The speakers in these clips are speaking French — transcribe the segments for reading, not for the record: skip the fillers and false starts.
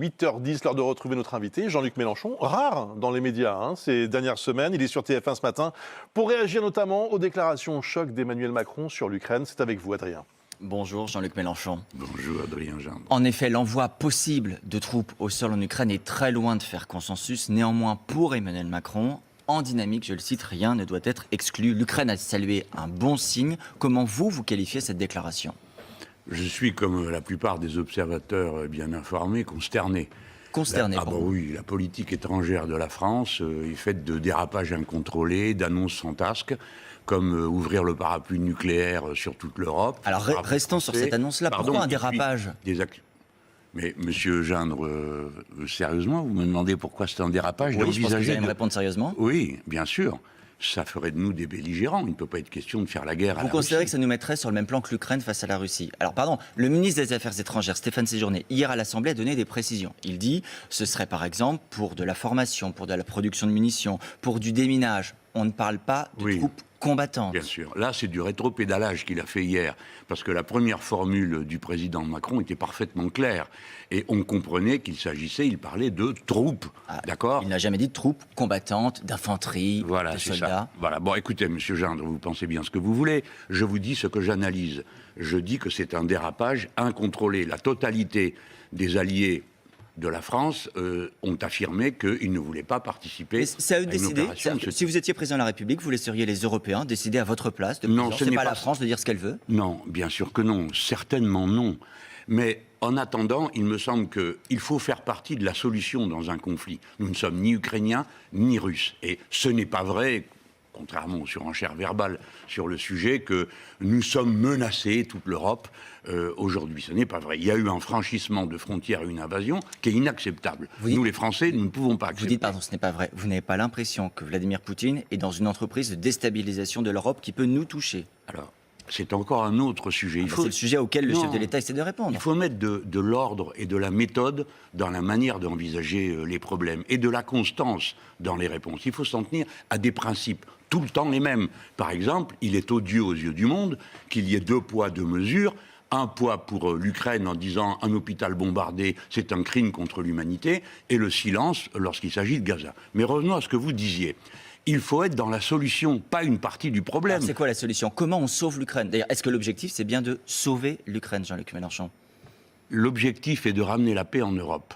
8h10, l'heure de retrouver notre invité, Jean-Luc Mélenchon, rare dans les médias ces dernières semaines. Il est sur TF1 ce matin pour réagir notamment aux déclarations choc d'Emmanuel Macron sur l'Ukraine. C'est avec vous, Adrien. Bonjour Jean-Luc Mélenchon. Bonjour Adrien Gendre. En effet, l'envoi possible de troupes au sol en Ukraine est très loin de faire consensus. Néanmoins, pour Emmanuel Macron, en dynamique, je le cite, rien ne doit être exclu. L'Ukraine a salué un bon signe. Comment vous qualifiez cette déclaration ? Je suis, comme la plupart des observateurs bien informés, consterné. Consterné Ah bah oui, la politique étrangère de la France est faite de dérapages incontrôlés, d'annonces fantasques, comme ouvrir le parapluie nucléaire sur toute l'Europe. Alors restons sur cette annonce-là. Pourquoi un dérapage ? Mais monsieur Gendre, sérieusement, vous me demandez pourquoi c'est un dérapage? Oui, je pense que vous allez me répondre sérieusement. Oui, bien sûr. Ça ferait de nous des belligérants. Il ne peut pas être question de faire la guerre à la Russie. Vous considérez que ça nous mettrait sur le même plan que l'Ukraine face à la Russie? Alors pardon, le ministre des Affaires étrangères, Stéphane Séjourné, hier à l'Assemblée a donné des précisions. Il dit, ce serait par exemple pour de la formation, pour de la production de munitions, pour du déminage. On ne parle pas de troupes combattantes. Bien sûr. Là, c'est du rétropédalage qu'il a fait hier. Parce que la première formule du président Macron était parfaitement claire. Et on comprenait qu'il s'agissait, il parlait de troupes. D'accord ? Il n'a jamais dit de troupes combattantes, d'infanterie, de soldats. Ça. Voilà. Bon, écoutez, monsieur Gendre, vous pensez bien ce que vous voulez. Je vous dis ce que j'analyse. Je dis que c'est un dérapage incontrôlé. La totalité des alliés de la France ont affirmé qu'ils ne voulaient pas participer c'est à eux de décider. Si vous étiez président de la République, vous laisseriez les Européens décider à votre place. Non, ce n'est pas la France de dire ce qu'elle veut. Non, bien sûr que non. Certainement non. Mais en attendant, il me semble qu'il faut faire partie de la solution dans un conflit. Nous ne sommes ni Ukrainiens ni Russes. Et ce n'est pas vrai, contrairement aux surenchères verbales sur le sujet, que nous sommes menacés, toute l'Europe, aujourd'hui. Ce n'est pas vrai. Il y a eu un franchissement de frontières, une invasion, qui est inacceptable. Nous, les Français, nous ne pouvons pas accepter. Vous dites, pardon, ce n'est pas vrai. Vous n'avez pas l'impression que Vladimir Poutine est dans une entreprise de déstabilisation de l'Europe qui peut nous toucher? Alors, c'est encore un autre sujet. C'est le sujet auquel le chef de l'État essaie de répondre. Il faut mettre de l'ordre et de la méthode dans la manière d'envisager les problèmes et de la constance dans les réponses. Il faut s'en tenir à des principes tout le temps les mêmes. Par exemple, il est odieux aux yeux du monde qu'il y ait 2 poids, 2 mesures. Un poids pour l'Ukraine en disant un hôpital bombardé, c'est un crime contre l'humanité, et le silence lorsqu'il s'agit de Gaza. Mais revenons à ce que vous disiez. Il faut être dans la solution, pas une partie du problème. C'est quoi la solution? Comment on sauve l'Ukraine? D'ailleurs, est-ce que l'objectif, c'est bien de sauver l'Ukraine, Jean-Luc Mélenchon? L'objectif est de ramener la paix en Europe.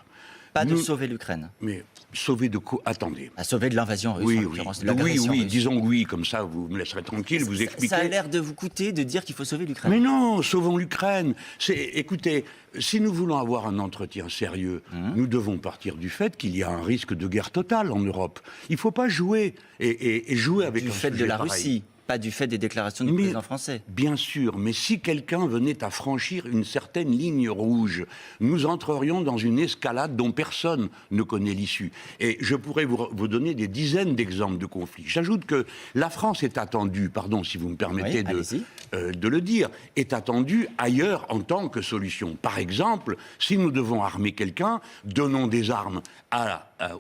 Pas de sauver l'Ukraine. Mais sauver de quoi? Attendez. À sauver de l'invasion russe, oui, en l'occurrence, de l'agression russe. Disons oui, comme ça vous me laisserez tranquille, vous expliquez. Ça a l'air de vous coûter de dire qu'il faut sauver l'Ukraine. Mais non, sauvons l'Ukraine. Écoutez, si nous voulons avoir un entretien sérieux, nous devons partir du fait qu'il y a un risque de guerre totale en Europe. Il ne faut pas jouer et jouer avec du fait de la Russie. Pas du fait des déclarations du président français. Bien sûr, mais si quelqu'un venait à franchir une certaine ligne rouge, nous entrerions dans une escalade dont personne ne connaît l'issue. Et je pourrais vous donner des dizaines d'exemples de conflits. J'ajoute que la France est attendue, pardon si vous me permettez de le dire, est attendue ailleurs en tant que solution. Par exemple, si nous devons armer quelqu'un, donnons des armes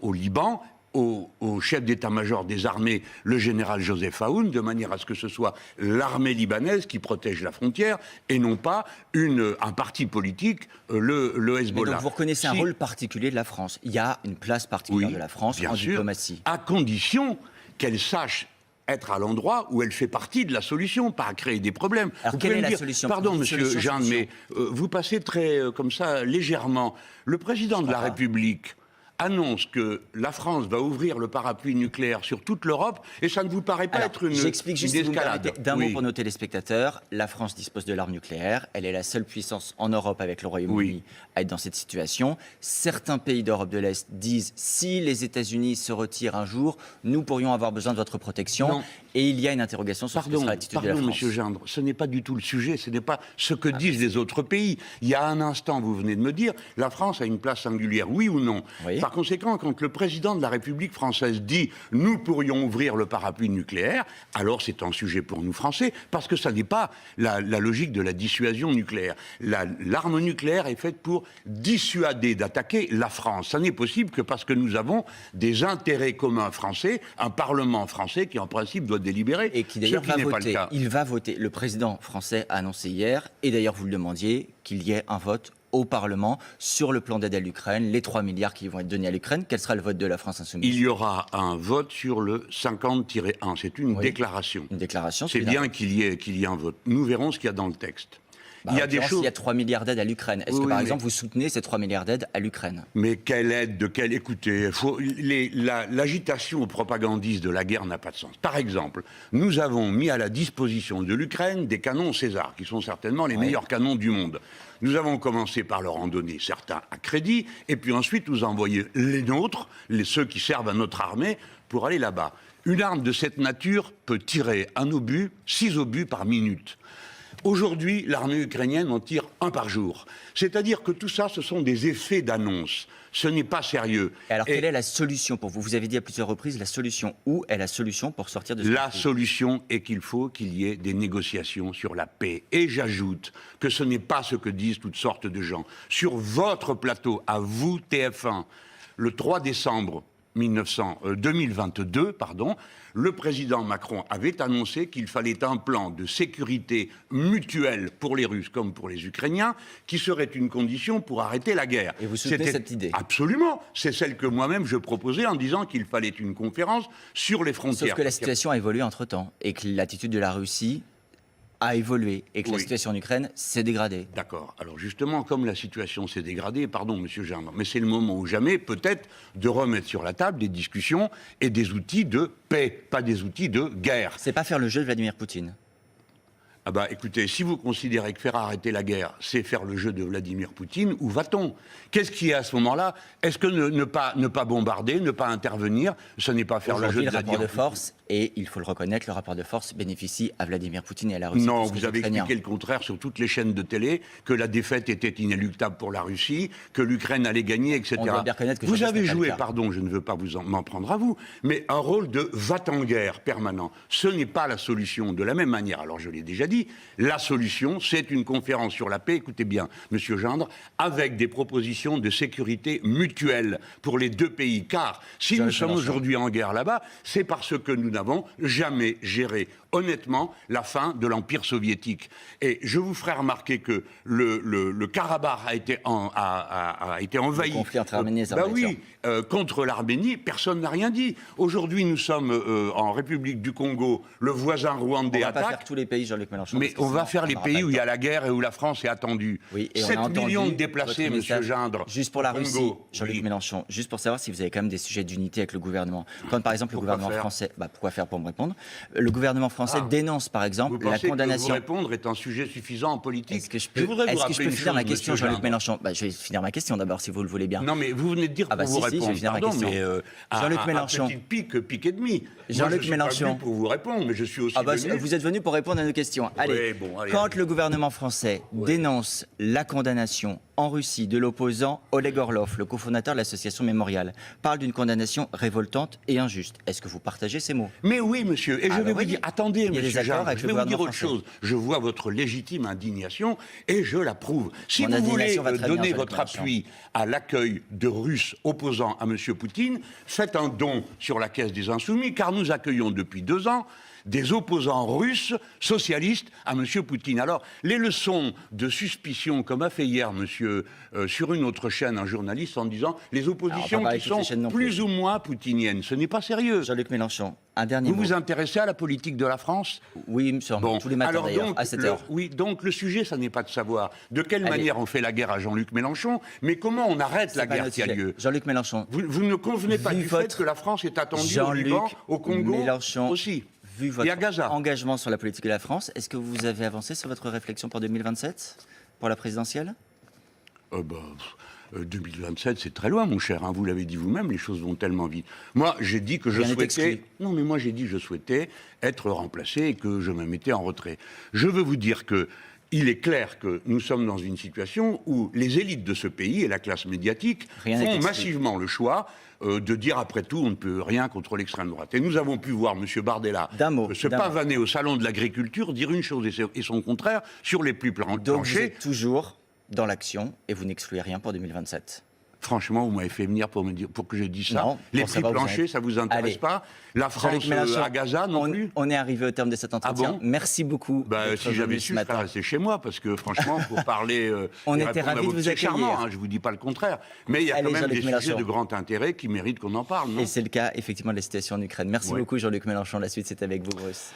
au Liban, au chef d'état-major des armées, le général Joseph Aoun, de manière à ce que ce soit l'armée libanaise qui protège la frontière et non pas un parti politique, le Hezbollah. Mais donc vous reconnaissez un rôle particulier de la France. Il y a une place particulière de la France en diplomatie. À condition qu'elle sache être à l'endroit où elle fait partie de la solution, pas à créer des problèmes. Alors quelle est la solution? Pardon, monsieur Jeanne, mais vous passez très, comme ça, légèrement. Le président de la République annonce que la France va ouvrir le parapluie nucléaire sur toute l'Europe, et ça ne vous paraît pas être une escalade? J'explique juste d'un mot pour nos téléspectateurs. La France dispose de l'arme nucléaire. Elle est la seule puissance en Europe, avec le Royaume-Uni, à être dans cette situation. Certains pays d'Europe de l'Est disent, si les États-Unis se retirent un jour, nous pourrions avoir besoin de votre protection. Non. Et il y a une interrogation sur ce que sera l'attitude de la France. Pardon, monsieur Gendre, ce n'est pas du tout le sujet, ce n'est pas ce que disent les autres pays. Il y a un instant, vous venez de me dire, la France a une place singulière, oui ou non? Par conséquent, quand le président de la République française dit « nous pourrions ouvrir le parapluie nucléaire », alors c'est un sujet pour nous Français, parce que ça n'est pas la logique de la dissuasion nucléaire. L'arme nucléaire est faite pour dissuader d'attaquer la France. Ça n'est possible que parce que nous avons des intérêts communs français, un Parlement français qui en principe doit délibérer, et qui d'ailleurs va voter. Il va voter. Le président français a annoncé hier, et d'ailleurs vous le demandiez, qu'il y ait un vote au Parlement sur le plan d'aide à l'Ukraine, les 3 milliards qui vont être donnés à l'Ukraine. Quel sera le vote de la France Insoumise? Il y aura un vote sur le 50-1. C'est une déclaration. Une déclaration. C'est bien qu'il y ait un vote. Nous verrons ce qu'il y a dans le texte. Il y a des choses. Il y a 3 milliards d'aides à l'Ukraine. Est-ce que, par exemple, vous soutenez ces 3 milliards d'aides à l'Ukraine? Mais quelle aide? Écoutez, l'agitation propagandiste de la guerre n'a pas de sens. Par exemple, nous avons mis à la disposition de l'Ukraine des canons César, qui sont certainement les meilleurs canons du monde. Nous avons commencé par leur en donner certains à crédit, et puis ensuite nous envoyer les nôtres, ceux qui servent à notre armée, pour aller là-bas. Une arme de cette nature peut tirer 6 obus par minute. Aujourd'hui, l'armée ukrainienne en tire 1 par jour. C'est-à-dire que tout ça, ce sont des effets d'annonce. Ce n'est pas sérieux. Et alors, quelle est la solution pour vous? Vous avez dit à plusieurs reprises la solution. Où est la solution pour sortir de ce La conflit? solution est qu'il faut qu'il y ait des négociations sur la paix. Et j'ajoute que ce n'est pas ce que disent toutes sortes de gens. Sur votre plateau, à vous, TF1, le 3 décembre 2022, le président Macron avait annoncé qu'il fallait un plan de sécurité mutuelle pour les Russes comme pour les Ukrainiens, qui serait une condition pour arrêter la guerre. Et vous soutenez cette idée? Absolument. C'est celle que moi-même je proposais en disant qu'il fallait une conférence sur les frontières. Sauf que la situation a évolué entre-temps et que l'attitude de la Russie a évolué et que la situation en Ukraine s'est dégradée. D'accord. Alors justement, comme la situation s'est dégradée, pardon, monsieur Gindre, mais c'est le moment ou jamais, peut-être, de remettre sur la table des discussions et des outils de paix, pas des outils de guerre. C'est pas faire le jeu de Vladimir Poutine. Ah bah écoutez, si vous considérez que faire arrêter la guerre, c'est faire le jeu de Vladimir Poutine, où va-t-on? Qu'est-ce qui est à ce moment-là? Est-ce que ne pas bombarder, ne pas intervenir, ce n'est pas faire le jeu de Vladimir Poutine? Le rapport de force, et il faut le reconnaître, le rapport de force bénéficie à Vladimir Poutine et à la Russie. Non, vous avez expliqué le contraire sur toutes les chaînes de télé, que la défaite était inéluctable pour la Russie, que l'Ukraine allait gagner, etc. On doit bien reconnaître que vous avez joué, pardon, je ne veux pas m'en prendre à vous, mais un rôle de va-t-en-guerre permanent. Ce n'est pas la solution. De la même manière, alors je l'ai déjà dit, la solution, c'est une conférence sur la paix, écoutez bien, monsieur Gindre, avec des propositions de sécurité mutuelle pour les deux pays. Car si nous sommes aujourd'hui en guerre là-bas, c'est parce que nous n'avons jamais géré honnêtement la fin de l'Empire soviétique. Et je vous ferai remarquer que le Karabakh a été envahi. Le conflit entre Arménie et Azerbaïdjan. Contre l'Arménie, personne n'a rien dit. Aujourd'hui, nous sommes en République du Congo, le voisin rwandais attaque. On va pas faire tous les pays, Jean-Luc Mélenchon. Mais on va faire les pays où il y a la guerre et où la France est attendue. Oui, et 7 millions de déplacés, monsieur Gindre. Juste pour la Russie, Jean-Luc Mélenchon, juste pour savoir si vous avez quand même des sujets d'unité avec le gouvernement. Quand par exemple le gouvernement français... pourquoi faire pour me répondre? Le gouvernement français dénonce par exemple la condamnation... Que vous répondre est un sujet suffisant en politique? Est-ce que je peux finir ma question, Jean-Luc Mélenchon? Je vais finir ma question d'abord, si vous le voulez bien. Non, mais vous venez de dire pour vous répondre. Je vais finir ma question. Jean-Luc Mélenchon. Petite pique et demi. Jean-Luc Mélenchon. Je suis pas venu pour vous répondre, mais je suis aussi venu... Vous êtes venu pour répondre à nos questions. Allez, quand le gouvernement français dénonce la condamnation en Russie de l'opposant Oleg Orlov, le cofondateur de l'association Mémorial, parle d'une condamnation révoltante et injuste. Est-ce que vous partagez ces mots? Mais oui, monsieur. Et je vais vous dire, attendez, monsieur Gindre, je vais vous dire autre chose. Je vois votre légitime indignation et je l'approuve. Si vous voulez donner votre appui à l'accueil de Russes opposants à monsieur Poutine, faites un don sur la caisse des Insoumis, car nous accueillons depuis 2 ans des opposants russes socialistes à M. Poutine. Alors, les leçons de suspicion, comme a fait hier monsieur, sur une autre chaîne, un journaliste, en disant les oppositions qui sont plus ou moins poutiniennes, ce n'est pas sérieux. Jean-Luc Mélenchon, un dernier mot. Vous vous intéressez à la politique de la France? Oui, monsieur, tous les matins d'ailleurs, à 7 heures. Oui, donc le sujet, ça n'est pas de savoir de quelle manière on fait la guerre à Jean-Luc Mélenchon, mais comment on arrête la guerre qui a lieu. Jean-Luc Mélenchon. Vous ne convenez pas du fait que la France est attendue au Liban, au Congo aussi. Vu votre engagement sur la politique de la France, est-ce que vous avez avancé sur votre réflexion pour 2027, pour la présidentielle? 2027, c'est très loin, mon cher. Hein. Vous l'avez dit vous-même, les choses vont tellement vite. Moi, j'ai dit que je souhaitais... Non, mais moi, j'ai dit que je souhaitais être remplacé et que je me mettais en retrait. Je veux vous dire que il est clair que nous sommes dans une situation où les élites de ce pays et la classe médiatique font massivement le choix de dire, après tout, on ne peut rien contre l'extrême droite. Et nous avons pu voir M. Bardella se pavaner au salon de l'agriculture, dire une chose et son contraire sur les plus planchés. Donc vous êtes toujours dans l'action et vous n'excluez rien pour 2027. Franchement, vous m'avez fait venir pour que je dise ça. Non, Les bon, ça prix va, vous planchers, avez- ça vous intéresse Allez. pas? La France Jean-Luc Mélenchon, à Gaza non plus? on est arrivé au terme de cet entretien. bon Merci beaucoup. d'être Si j'avais venu su, ce je serais matin. resté chez moi, parce que franchement, pour parler, On et était répondre à ravis vos de vous petits accueillir. charmants, hein, je vous dis pas le contraire. Mais il y a Allez, quand même Jean-Luc des sujets Mélenchon. de grand intérêt qui méritent qu'on en parle, non? Et c'est le cas, effectivement, de la situation en Ukraine. Merci Ouais. beaucoup, Jean-Luc Mélenchon. La suite, c'est avec vous, Bruce.